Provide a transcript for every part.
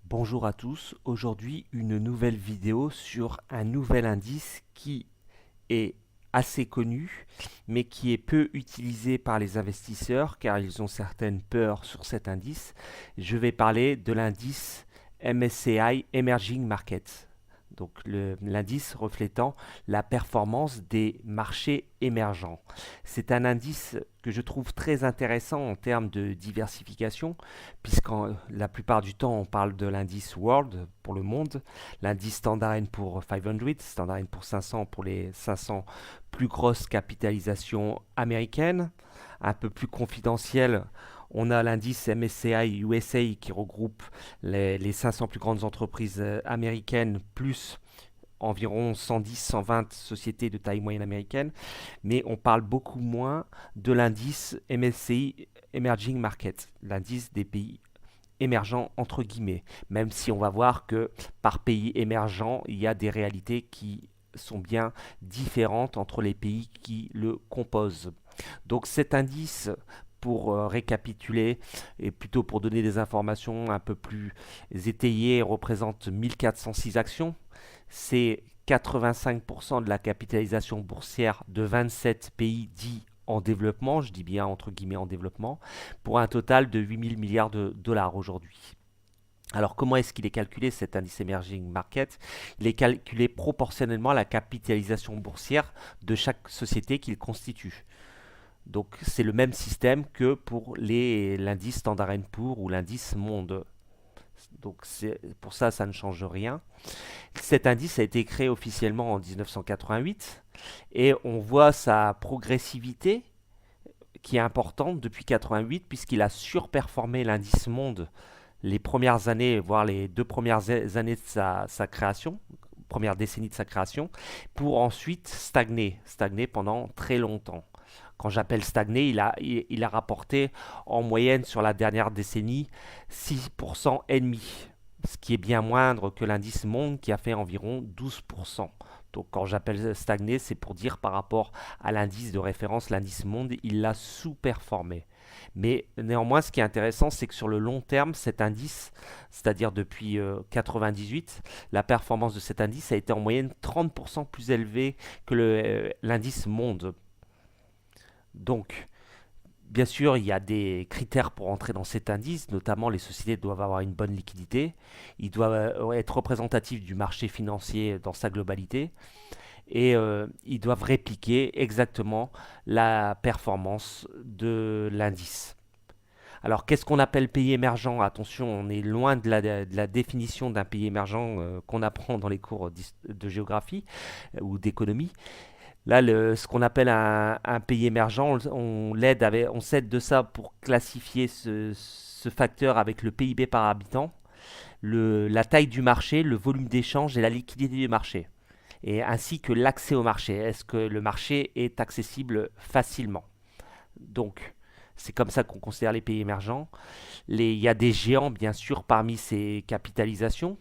Bonjour à tous, aujourd'hui une nouvelle vidéo sur un nouvel indice qui est assez connu mais qui est peu utilisé par les investisseurs car ils ont certaines peurs sur cet indice. Je vais parler de l'indice MSCI Emerging Markets, donc l'indice reflétant la performance des marchés émergents. C'est un indice que je trouve très intéressant en termes de diversification, puisqu'en la plupart du temps on parle de l'indice World pour le monde, l'indice Standard Poor's 500, Standard Poor's 500 pour les 500 plus grosses capitalisations américaines. Un peu plus confidentiel, on a l'indice MSCI USA qui regroupe les 500 plus grandes entreprises américaines plus environ 110-120 sociétés de taille moyenne américaine, mais on parle beaucoup moins de l'indice MSCI Emerging Markets, l'indice des pays émergents entre guillemets, même si on va voir que par pays émergent, il y a des réalités qui sont bien différentes entre les pays qui le composent. Donc cet indice, pour récapituler et plutôt pour donner des informations un peu plus étayées, représente 1406 actions. C'est 85% de la capitalisation boursière de 27 pays dits en développement, je dis bien entre guillemets en développement, pour un total de 8000 milliards de dollars aujourd'hui. Alors comment est-ce qu'il est calculé cet indice Emerging Market? Il est calculé proportionnellement à la capitalisation boursière de chaque société qu'il constitue. Donc c'est le même système que pour l'indice Standard Poor's ou l'indice Monde. Donc pour ça, ça ne change rien. Cet indice a été créé officiellement en 1988 et on voit sa progressivité qui est importante depuis 88 puisqu'il a surperformé l'indice Monde les premières années, voire les deux premières années de sa création, première décennie de sa création, pour ensuite stagner pendant très longtemps. Quand j'appelle stagner, il a rapporté en moyenne sur la dernière décennie 6% et demi, ce qui est bien moindre que l'indice Monde qui a fait environ 12%. Donc quand j'appelle stagner, c'est pour dire par rapport à l'indice de référence, l'indice Monde, il l'a sous-performé. Mais néanmoins, ce qui est intéressant, c'est que sur le long terme, cet indice, c'est-à-dire depuis 98, la performance de cet indice a été en moyenne 30% plus élevée que l'indice Monde. Donc, bien sûr, il y a des critères pour entrer dans cet indice, notamment les sociétés doivent avoir une bonne liquidité, ils doivent être représentatifs du marché financier dans sa globalité, et ils doivent répliquer exactement la performance de l'indice. Alors, qu'est-ce qu'on appelle pays émergent? Attention, on est loin de la définition d'un pays émergent qu'on apprend dans les cours de géographie ou d'économie. Là, ce qu'on appelle un pays émergent, on s'aide de ça pour classifier ce facteur avec le PIB par habitant, la taille du marché, le volume d'échange et la liquidité du marché, et ainsi que l'accès au marché. Est-ce que le marché est accessible facilement? Donc, c'est comme ça qu'on considère les pays émergents. Il y a des géants, bien sûr, parmi ces capitalisations,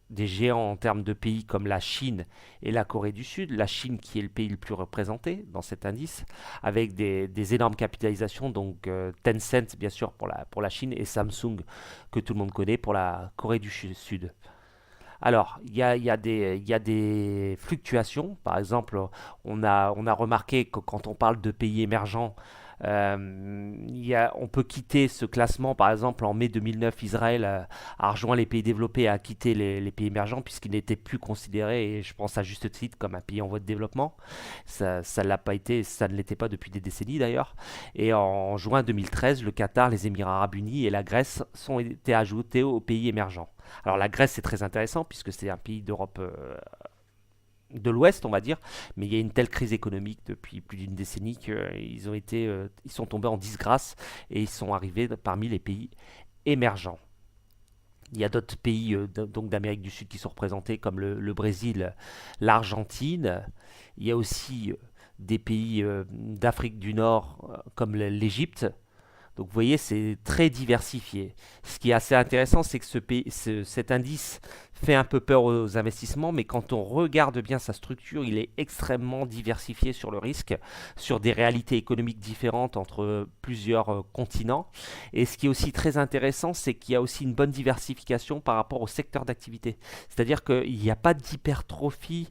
des géants en termes de pays comme la Chine et la Corée du Sud. La Chine qui est le pays le plus représenté dans cet indice, avec des énormes capitalisations, donc Tencent, bien sûr, pour la Chine, et Samsung, que tout le monde connaît, pour la Corée du Sud. Alors, il y a des fluctuations. Par exemple, on a remarqué que quand on parle de pays émergents, on peut quitter ce classement. Par exemple, en mai 2009, Israël a rejoint les pays développés et a quitté les pays émergents puisqu'il n'était plus considéré, et je pense à juste titre, comme un pays en voie de développement. Ça l'a pas été, ça ne l'était pas depuis des décennies d'ailleurs. Et en juin 2013, le Qatar, les Émirats arabes unis et la Grèce ont été ajoutés aux pays émergents. Alors la Grèce, c'est très intéressant puisque c'est un pays d'Europe de l'Ouest, on va dire, mais il y a une telle crise économique depuis plus d'une décennie ils sont tombés en disgrâce et ils sont arrivés parmi les pays émergents. Il y a d'autres pays donc d'Amérique du Sud qui sont représentés comme le Brésil, l'Argentine. Il y a aussi des pays d'Afrique du Nord comme l'Égypte. Donc vous voyez, c'est très diversifié. Ce qui est assez intéressant, c'est que cet indice fait un peu peur aux investissements, mais quand on regarde bien sa structure, il est extrêmement diversifié sur le risque, sur des réalités économiques différentes entre plusieurs continents. Et ce qui est aussi très intéressant, c'est qu'il y a aussi une bonne diversification par rapport au secteur d'activité. C'est-à-dire qu'il n'y a pas d'hypertrophie,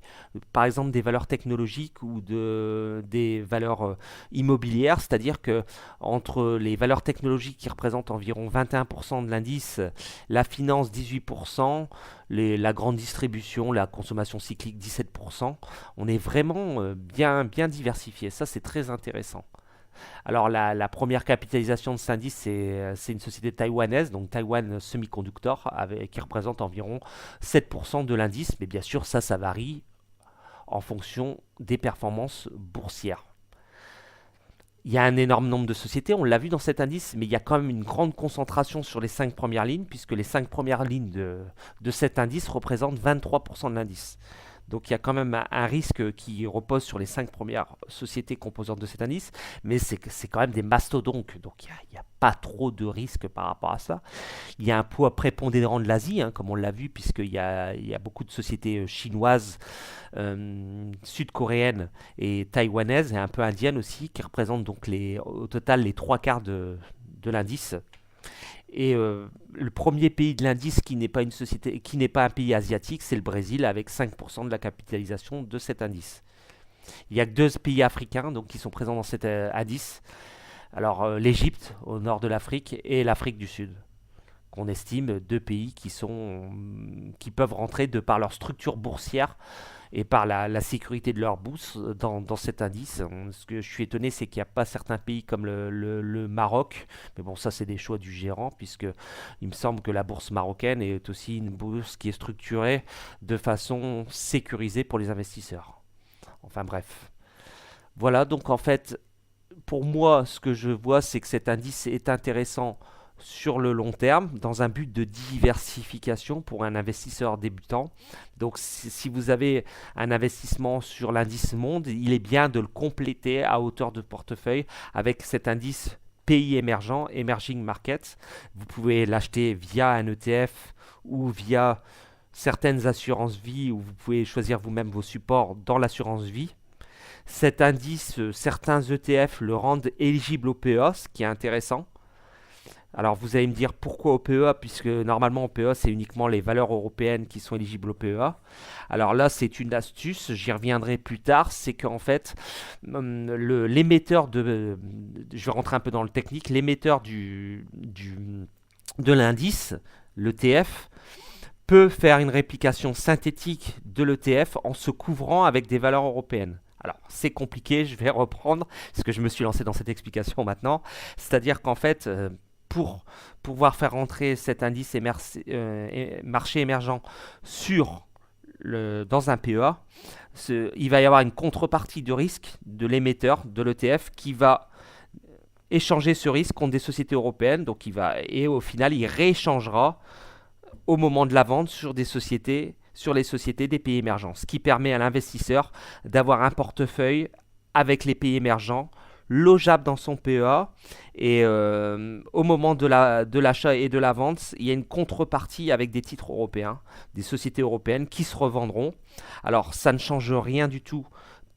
par exemple des valeurs technologiques ou des valeurs immobilières. C'est-à-dire que entre les valeurs technologiques qui représentent environ 21% de l'indice, la finance 18%, la grande distribution, la consommation cyclique 17%, on est vraiment bien diversifié. Ça, c'est très intéressant. Alors, la première capitalisation de cet indice, c'est une société taïwanaise, donc Taiwan Semiconductor, qui représente environ 7% de l'indice. Mais bien sûr, ça varie en fonction des performances boursières. Il y a un énorme nombre de sociétés, on l'a vu dans cet indice, mais il y a quand même une grande concentration sur les 5 premières lignes, puisque les 5 premières lignes de cet indice représentent 23% de l'indice. Donc il y a quand même un risque qui repose sur les 5 premières sociétés composantes de cet indice, mais c'est quand même des mastodontes, donc il n'y a pas trop de risque par rapport à ça. Il y a un poids prépondérant de l'Asie, hein, comme on l'a vu, puisqu'il y a beaucoup de sociétés chinoises, sud-coréennes et taïwanaises, et un peu indiennes aussi, qui représentent donc au total les 3 quarts de l'indice. Et le premier pays de l'indice qui n'est pas une société, qui n'est pas un pays asiatique, c'est le Brésil avec 5% de la capitalisation de cet indice. Il y a que 2 pays africains donc, qui sont présents dans cet indice. Alors l'Égypte au nord de l'Afrique et l'Afrique du Sud, qu'on estime 2 pays qui peuvent rentrer de par leur structure boursière et par la sécurité de leur bourse dans cet indice. Ce que je suis étonné, c'est qu'il n'y a pas certains pays comme le Maroc, mais bon, ça c'est des choix du gérant, puisque il me semble que la bourse marocaine est aussi une bourse qui est structurée de façon sécurisée pour les investisseurs. Enfin bref. Voilà, donc en fait, pour moi, ce que je vois, c'est que cet indice est intéressant sur le long terme, dans un but de diversification pour un investisseur débutant. Donc si vous avez un investissement sur l'indice monde, il est bien de le compléter à hauteur de portefeuille avec cet indice pays émergents, Emerging Markets. Vous pouvez l'acheter via un ETF ou via certaines assurances vie, où vous pouvez choisir vous-même vos supports dans l'assurance vie. Cet indice, certains ETF le rendent éligible au PEA, ce qui est intéressant. Alors vous allez me dire pourquoi au PEA, puisque normalement au PEA c'est uniquement les valeurs européennes qui sont éligibles au PEA. Alors là c'est une astuce, j'y reviendrai plus tard, c'est qu'en fait l'émetteur je vais rentrer un peu dans le technique, l'émetteur de l'indice, l'ETF, peut faire une réplication synthétique de l'ETF en se couvrant avec des valeurs européennes. Alors, c'est compliqué, je vais reprendre, parce que je me suis lancé dans cette explication maintenant. C'est-à-dire qu'en fait, pour pouvoir faire rentrer cet indice marché émergent dans un PEA, il va y avoir une contrepartie de risque de l'émetteur de l'ETF qui va échanger ce risque contre des sociétés européennes. Donc et au final, il rééchangera au moment de la vente sur les sociétés des pays émergents, ce qui permet à l'investisseur d'avoir un portefeuille avec les pays émergents logeable dans son PEA, et au moment de l'achat et de la vente, il y a une contrepartie avec des titres européens, des sociétés européennes qui se revendront. Alors ça ne change rien du tout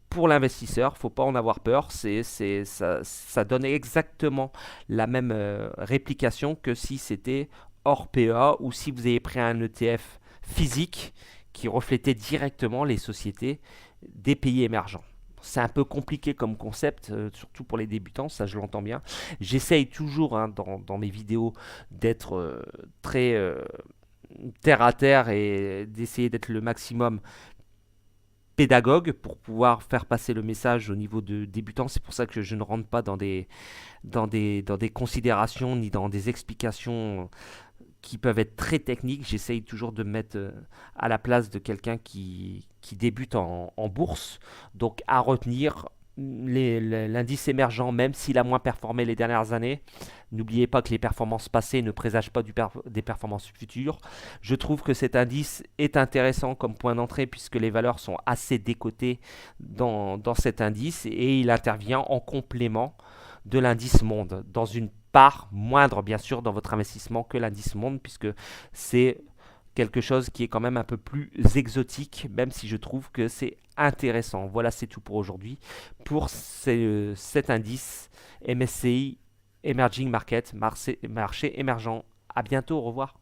pour l'investisseur, il ne faut pas en avoir peur, ça donne exactement la même réplication que si c'était hors PEA ou si vous avez pris un ETF physique qui reflétait directement les sociétés des pays émergents. C'est un peu compliqué comme concept, surtout pour les débutants, ça je l'entends bien. J'essaye toujours dans mes vidéos d'être très terre à terre et d'essayer d'être le maximum pédagogue pour pouvoir faire passer le message au niveau de débutants. C'est pour ça que je ne rentre pas dans des considérations ni dans des explications qui peuvent être très techniques. J'essaye toujours de me mettre à la place de quelqu'un qui débute en bourse. Donc à retenir, l'indice émergent, même s'il a moins performé les dernières années, n'oubliez pas que les performances passées ne présagent pas des performances futures. Je trouve que cet indice est intéressant comme point d'entrée puisque les valeurs sont assez décotées dans cet indice et il intervient en complément de l'indice monde dans une part moindre bien sûr dans votre investissement que l'indice monde, puisque c'est quelque chose qui est quand même un peu plus exotique, même si je trouve que c'est intéressant. Voilà, c'est tout pour aujourd'hui. Pour cet indice MSCI Emerging Market, marché émergent. À bientôt, au revoir.